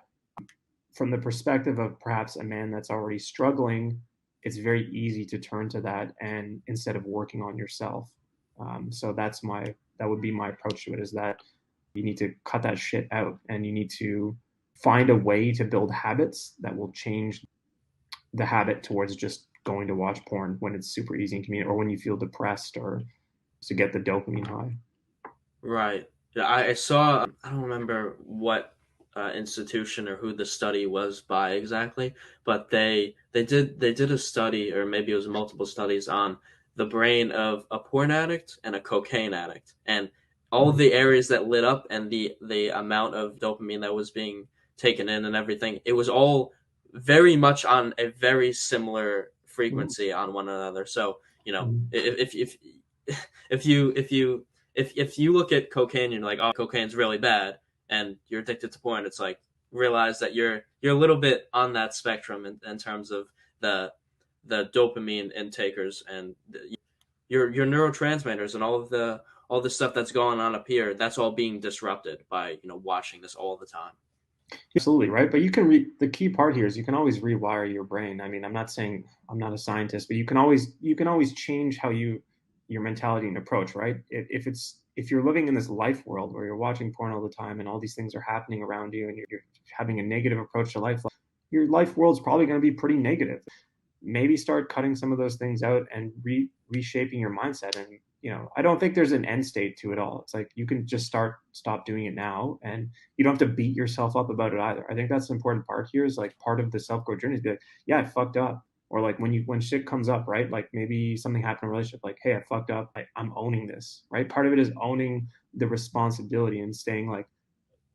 from the perspective of perhaps a man that's already struggling, it's very easy to turn to that and instead of working on yourself. So that would be my approach to it, is that you need to cut that shit out and you need to find a way to build habits that will change the habit towards just going to watch porn when it's super easy and convenient, or when you feel depressed, or to get the dopamine high. Right. Yeah, I saw. I don't remember what institution or who the study was by exactly, but they did a study, or maybe it was multiple studies on the brain of a porn addict and a cocaine addict, and all the areas that lit up and the amount of dopamine that was being taken in and everything. It was all very much on a very similar frequency on one another. So if you look at cocaine and you're like, oh, cocaine's really bad, and you're addicted to porn, it's like realize that you're a little bit on that spectrum in terms of the dopamine intakers and your neurotransmitters and all the stuff that's going on up here. That's all being disrupted by watching this all the time. Absolutely, right. But the key part here is you can always rewire your brain. I mean, I'm not saying I'm not a scientist, but you can always change how your mentality and approach, right? If you're living in this life world where you're watching porn all the time and all these things are happening around you and you're having a negative approach to life, your life world's probably going to be pretty negative. Maybe start cutting some of those things out and reshaping your mindset. And I don't think there's an end state to it all. It's like you can just stop doing it now, and you don't have to beat yourself up about it either. I think that's the important part here, is like part of the self-growth journey is be like, yeah, I fucked up. Or like when shit comes up, right? Like maybe something happened in a relationship, like, hey, I fucked up. I'm owning this, right? Part of it is owning the responsibility and staying like,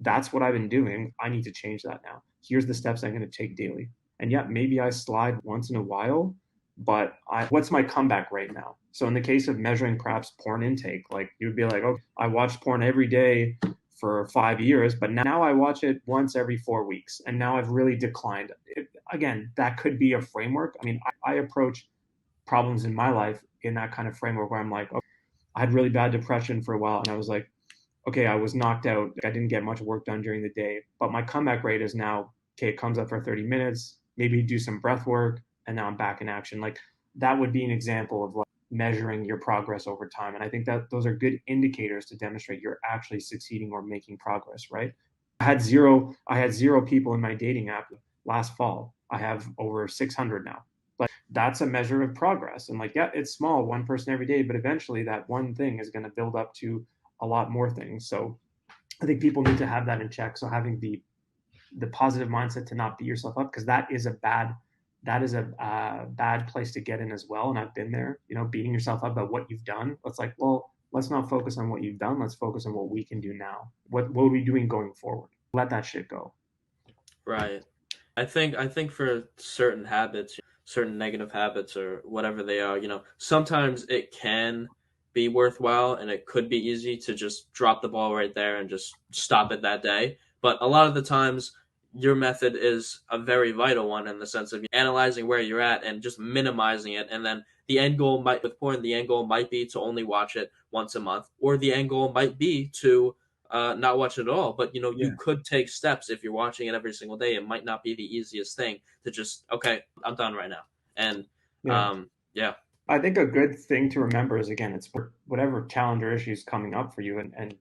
that's what I've been doing. I need to change that now. Here's the steps I'm going to take daily. And yeah, maybe I slide once in a while, but what's my comeback rate now? So in the case of measuring perhaps porn intake, like you'd be like, oh, I watched porn every day for 5 years, but now I watch it once every 4 weeks. And now I've really declined. Again, that could be a framework. I mean, I approach problems in my life in that kind of framework where I'm like, okay, I had really bad depression for a while. And I was like, okay, I was knocked out. I didn't get much work done during the day, but my comeback rate is now, okay, it comes up for 30 minutes, maybe do some breath work, and now I'm back in action. Like that would be an example of like measuring your progress over time. And I think that those are good indicators to demonstrate you're actually succeeding or making progress, right? I had zero people in my dating app last fall. I have over 600 now. Like that's a measure of progress. And like, yeah, it's small, one person every day, but eventually that one thing is going to build up to a lot more things. So I think people need to have that in check. So having the positive mindset to not beat yourself up, because that is a bad place to get in as well. And I've been there, beating yourself up about what you've done. It's like, well, let's not focus on what you've done. Let's focus on what we can do now. What are we doing going forward? Let that shit go. Right. I think for certain habits, certain negative habits or whatever they are, sometimes it can be worthwhile and it could be easy to just drop the ball right there and just stop it that day. But a lot of the times your method is a very vital one in the sense of analyzing where you're at and just minimizing it, and then the end goal might with porn, the end goal might be to only watch it once a month, or the end goal might be to not watch it at all. But you Yeah. could take steps if you're watching it every single day. It might not be the easiest thing to just okay, I'm done right now. And Yeah. yeah, I think a good thing to remember is again, it's whatever challenge or issue is coming up for you, and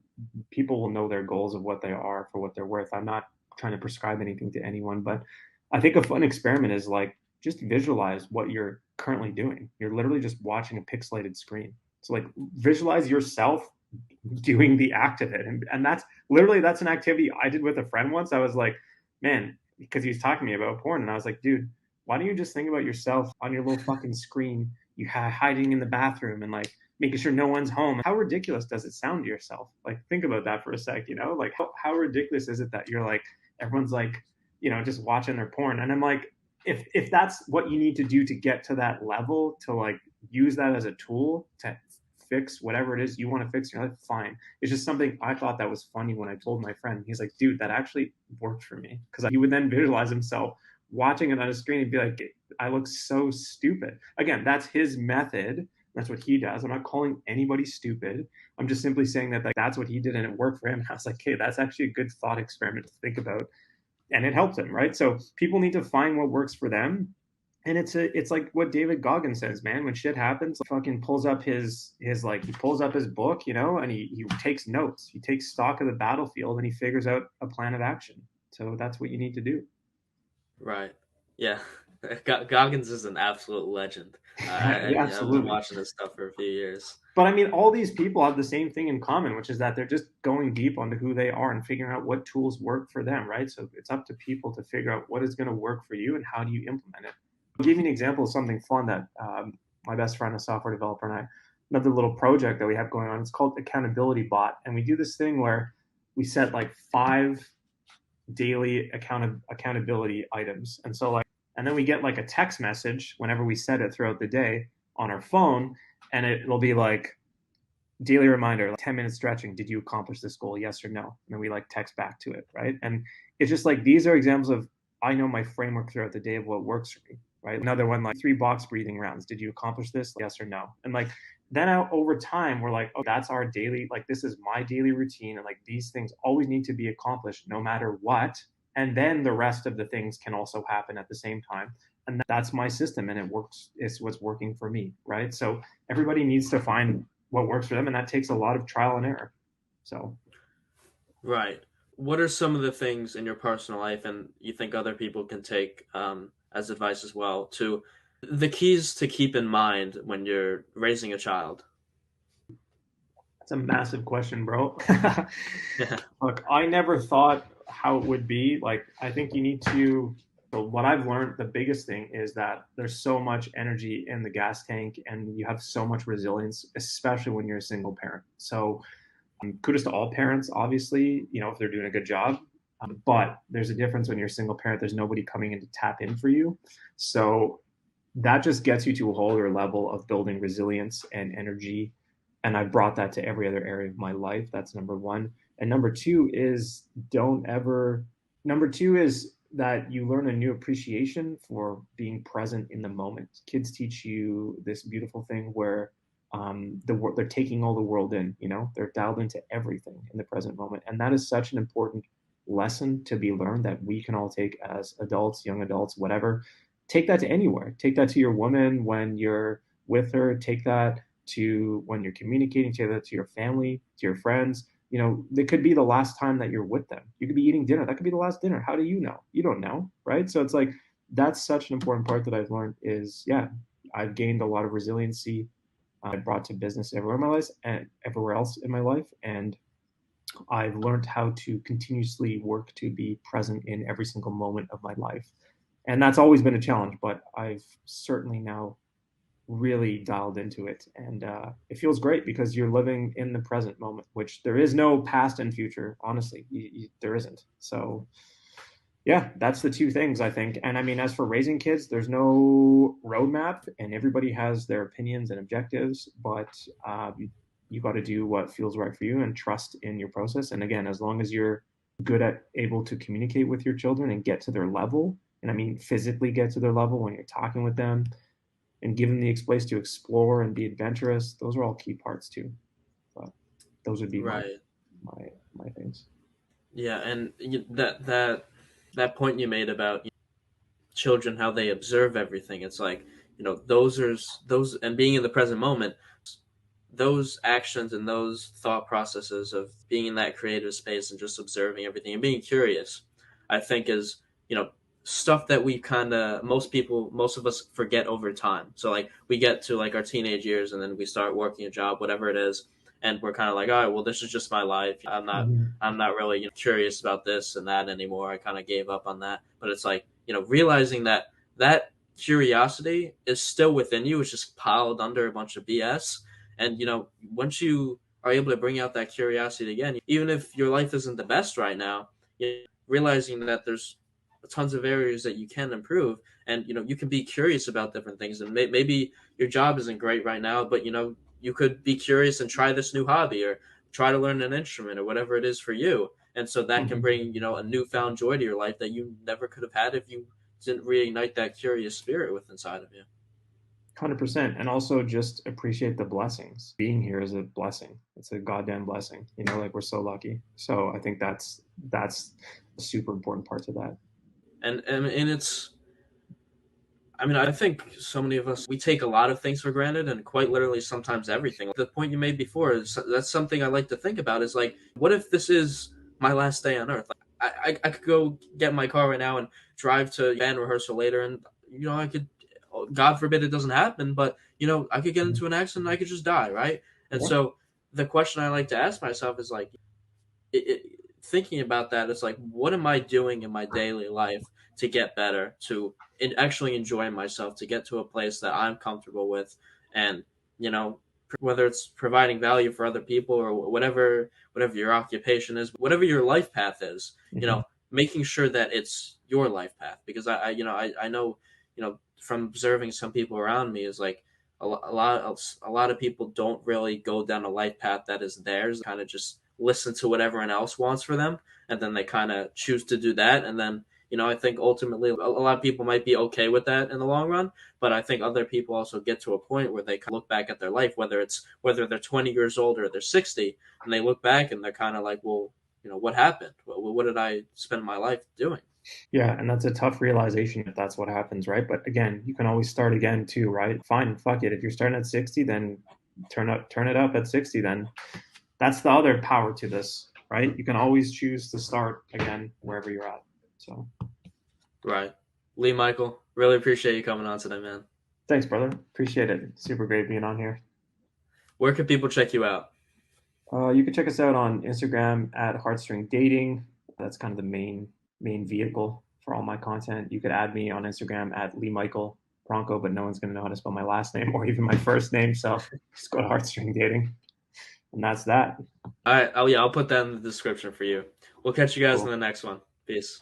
people will know their goals of what they are for what they're worth. I'm not trying to prescribe anything to anyone, but I think a fun experiment is like just visualize what you're currently doing. You're literally just watching a pixelated screen. So like visualize yourself doing the act of it. And that's literally that's an activity I did with a friend once. I was like, man, because he was talking to me about porn, and I was like, dude, why don't you just think about yourself on your little fucking screen, hiding in the bathroom and like making sure no one's home? How ridiculous does it sound to yourself? Like think about that for a sec, like how ridiculous is it that you're like everyone's like, just watching their porn. And I'm like, if that's what you need to do to get to that level, to like use that as a tool to fix whatever it is you want to fix in your life, fine. It's just something I thought that was funny when I told my friend. He's like, dude, that actually worked for me. Because he would then visualize himself watching it on a screen and be like, I look so stupid. Again, that's his method. That's what he does. I'm not calling anybody stupid. I'm just simply saying that like, that's what he did and it worked for him. And I was like, hey, that's actually a good thought experiment to think about. And it helped him, right? So people need to find what works for them. And it's like what David Goggins says, man. When shit happens, like, fucking pulls up his like he pulls up his book, and he takes notes. He takes stock of the battlefield and he figures out a plan of action. So that's what you need to do. right, yeah. Goggins is an absolute legend. Yeah, I've been absolutely. watching his stuff for a few years. But I mean, all these people have the same thing in common, which is that they're just going deep onto who they are and figuring out what tools work for them, right? So it's up to people to figure out what is going to work for you and how do you implement it. I'll give you an example of something fun that my best friend, a software developer, and I, another little project that we have going on. It's called Accountability Bot, and we do this thing where we set like 5 daily accountability items, and so like, and then we get like a text message whenever we set it throughout the day on our phone, and it'll be like daily reminder, like 10 minutes stretching. Did you accomplish this goal? Yes or no? And then we like text back to it, right? And it's just like these are examples of I know my framework throughout the day of what works for me, right? Another one like 3 box breathing rounds. Did you accomplish this? Yes or no? And like then over time we're like, oh, that's our daily, like this is my daily routine, and like these things always need to be accomplished no matter what. And then the rest of the things can also happen at the same time. And that's my system, and it works. It's what's working for me, right? So everybody needs to find what works for them, and that takes a lot of trial and error. So Right. What are some of the things in your personal life, and you think other people can take as advice as well, to the keys to keep in mind when you're raising a child? that's a massive question, bro. Yeah. Look, I never thought how it would be. Like, I think you need to. So what I've learned, the biggest thing is that there's so much energy in the gas tank, and you have so much resilience, especially when you're a single parent. So kudos to all parents, obviously, if they're doing a good job. But there's a difference when you're a single parent. There's nobody coming in to tap in for you. So that just gets you to a whole other level of building resilience and energy. And I've brought that to every other area of my life. That's number one. And number two is don't ever, number two is that you learn a new appreciation for being present in the moment. Kids teach you this beautiful thing where they're taking all the world in, they're dialed into everything in the present moment. And that is such an important lesson to be learned that we can all take as adults, young adults, whatever. Take that to anywhere. Take that to your woman when you're with her. Take that to when you're communicating. Take that to your family, to your friends. It could be the last time that you're with them. You could be eating dinner. That could be the last dinner. How do you know? You don't know, right? So it's like that's such an important part that I've learned is, yeah, I've gained a lot of resiliency I brought to business everywhere in my life and everywhere else in my life. And I've learned how to continuously work to be present in every single moment of my life. And that's always been a challenge, but I've certainly now really dialed into it, and it feels great because you're living in the present moment, which there is no past and future. Honestly, there isn't. So yeah, that's the two things I think. And I mean, as for raising kids, there's no roadmap, and everybody has their opinions and objectives, but you got to do what feels right for you and trust in your process. And again, as long as you're good at able to communicate with your children and get to their level, and I mean physically get to their level when you're talking with them and give them the space to explore and be adventurous, those are all key parts too. But those would be Right. my things. Yeah, and that point you made about children, how they observe everything, it's like, those, and being in the present moment, those actions and those thought processes of being in that creative space and just observing everything and being curious, I think is, stuff that we kind of, most of us forget over time. So like we get to like our teenage years and then we start working a job, whatever it is, and we're kind of like, all right, well, this is just my life. Mm-hmm. I'm not really curious about this and that anymore. I kind of gave up on that. But it's like, realizing that that curiosity is still within you. It's just piled under a bunch of BS. And once you are able to bring out that curiosity again, even if your life isn't the best right now, realizing that there's tons of areas that you can improve, and you can be curious about different things, and maybe your job isn't great right now, but you could be curious and try this new hobby or try to learn an instrument or whatever it is for you, and so that can Mm-hmm. bring a newfound joy to your life that you never could have had if you didn't reignite that curious spirit within inside of you. 100%. And also just appreciate the blessings. Being here is a blessing. It's a goddamn blessing. Like we're so lucky. So I think that's a super important part to that. And it's, I mean, I think so many of us, we take a lot of things for granted, and quite literally sometimes everything. The point you made before is that's something I like to think about is like, what if this is my last day on earth? Like, I could go get in my car right now and drive to band rehearsal later, and I could, God forbid it doesn't happen, but I could get into an accident and I could just die, right? And Yeah. so the question I like to ask myself is like, thinking about that, it's like, what am I doing in my daily life to get better, to actually enjoy myself, to get to a place that I'm comfortable with, and whether it's providing value for other people or whatever your occupation is, whatever your life path is, Mm-hmm. making sure that it's your life path, because I know from observing some people around me is like a lot of people don't really go down a life path that is theirs, kind of just listen to what everyone else wants for them, and then they kind of choose to do that, and then I think ultimately a lot of people might be okay with that in the long run, but I think other people also get to a point where they look back at their life, whether they're 20 years old or they're 60, and they look back and they're kind of like, well, what happened? What did I spend my life doing? Yeah, and that's a tough realization if that's what happens, right? But again, you can always start again too, right? Fine, fuck it. If you're starting at 60, then turn it up at 60 then. That's the other power to this, right? You can always choose to start again wherever you're at. So Right. Lee Michael, really appreciate you coming on today, man. thanks, brother. Appreciate it. Super great being on here. Where can people check you out? You can check us out on Instagram at Heartstring Dating. That's kind of the main vehicle for all my content. You could add me on Instagram at Lee Michael Bronco, but no one's going to know how to spell my last name or even my first name. So just go to Heartstring Dating, and that's that. All right. Oh yeah, I'll put that in the description for you. We'll catch you guys in Cool. the next one. Peace.